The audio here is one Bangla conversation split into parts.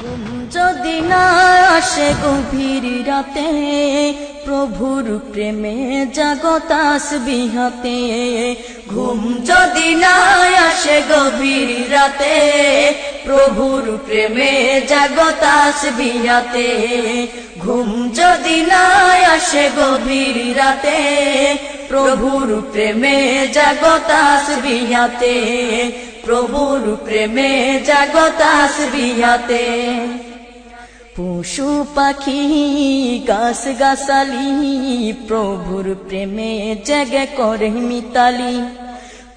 ঘুম যদি না আসে গভীর রাতে, প্রভুর প্রেমে জাগো তাসবিহ হাতে। ঘুম যদি না আসে গভীর রাতে, প্রভুর প্রেমে জাগো তাসবিহ হাতে। ঘুম যদি না আসে গভীর রাতে, প্রভুর প্রেমে জাগো তাসবিহ হাতে। প্রভুর প্রেমে জাগো তাসবিহ হাতে। পশু পাখি গাছ গাছালি, প্রভুর প্রেমে জেগে করে মিতালি।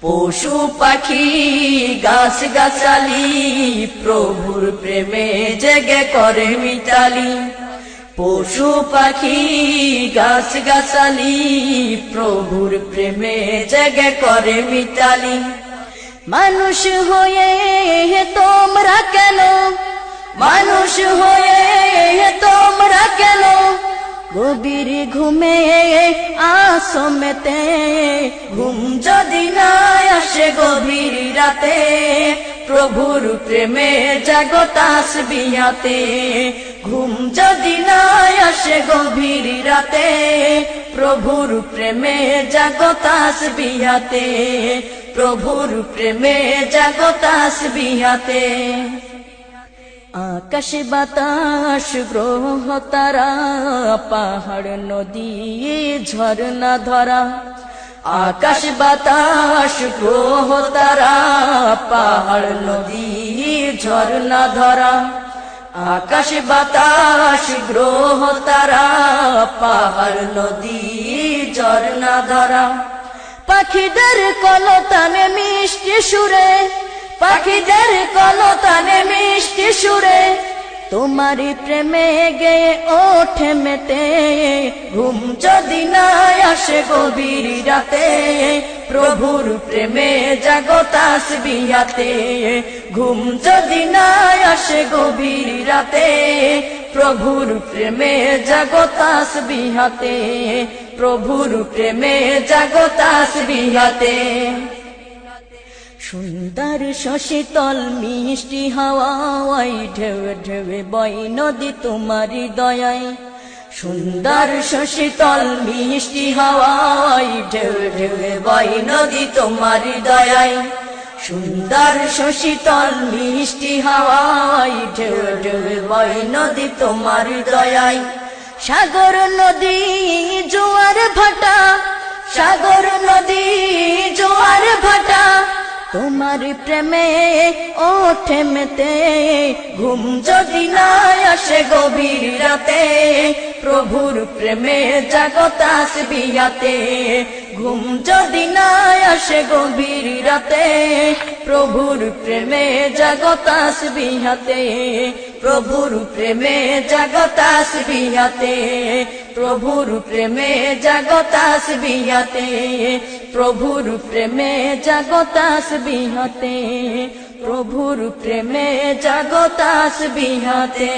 পশু পাখি গাছ গাছালি, প্রভুর প্রেমে জেগে করে মিতালি। পশু পাখি গাছ গাছালি, প্রভুর প্রেমে জেগে করে মিতালি। মানুষ হয়ে তোমরা কেন, মানুষ হয়ে তোমরা কেন গভীর ঘুমে আসো মেতে। ঘুম যদি না আসে গভীর রাতে, প্রভুর প্রেমে জাগো তাসবিহ হাতে। ঘুম যদি না আসে গভীর রাতে, প্রভুর প্রেমে জাগো তাসবিহ হাতে। প্রভুর প্রেমে জাগো তাসবিহ হাতে। আকাশ বাতাস গ্রহ তারা, পাহাড় নদী ঝরনা ধরা। আকাশ বাতাস গ্রহ তারা, পাহাড় নদী ঝরনা ধরা। আকাশ বাতাস গ্রহ তারা, পাহাড় নদী ঝরনা ধরা। পাখিদের কলতানে মিষ্টি সুরে, পাখিদের কলতানে মিষ্টি সুরে, তোমারি প্রেমে গেয়ে ওঠে মেতে। ঘুম যদি না আসে গভীর রাতে, প্রভুর প্রেমে জাগো তাসবিহ হাতে। ঘুম যদি না আসে গভীর রাতে, প্রভুর প্রেমে জাগো তাসবিহ হাতে। প্রভুর প্রেমে জাগো তাসবিহ হাতে। সুন্দর শশীতল মিষ্টি হাওয়ায়, ঢেউ ঢেউ বয় নদী তোমারি দয়ায়। সুন্দর শশীতল মিষ্টি হাওয়ায়, ঢেউ ঢেউ বয় নদী তোমারি দয়ায়। সুন্দর শশীতল মিষ্টি হাওয়ায়, ঢেউ ঢেউ বয় নদী তোমারি দয়ায়। সাগর নদী জোয়ার ভাটা, সাগর নদী জোয়ার ভাটা, তোমার প্রেমে ওঠে মেতে। ঘুম যদি না আসে গভীর রাতে, প্রভুর প্রেমে জাগো তাসবিহ হাতে। ঘুম যদি না আসে গভীর রাতে, প্রভুর প্রেমে জাগো তাসবিহ হাতে। প্রভুর প্রেমে জাগো তাসবিহ হাতে। প্রভুর প্রেমে জাগো তাসবিহ হাতে। প্রভুর প্রেমে জাগো তাসবিহ হাতে। প্রভুর প্রেমে জাগো তাসবিহ হাতে।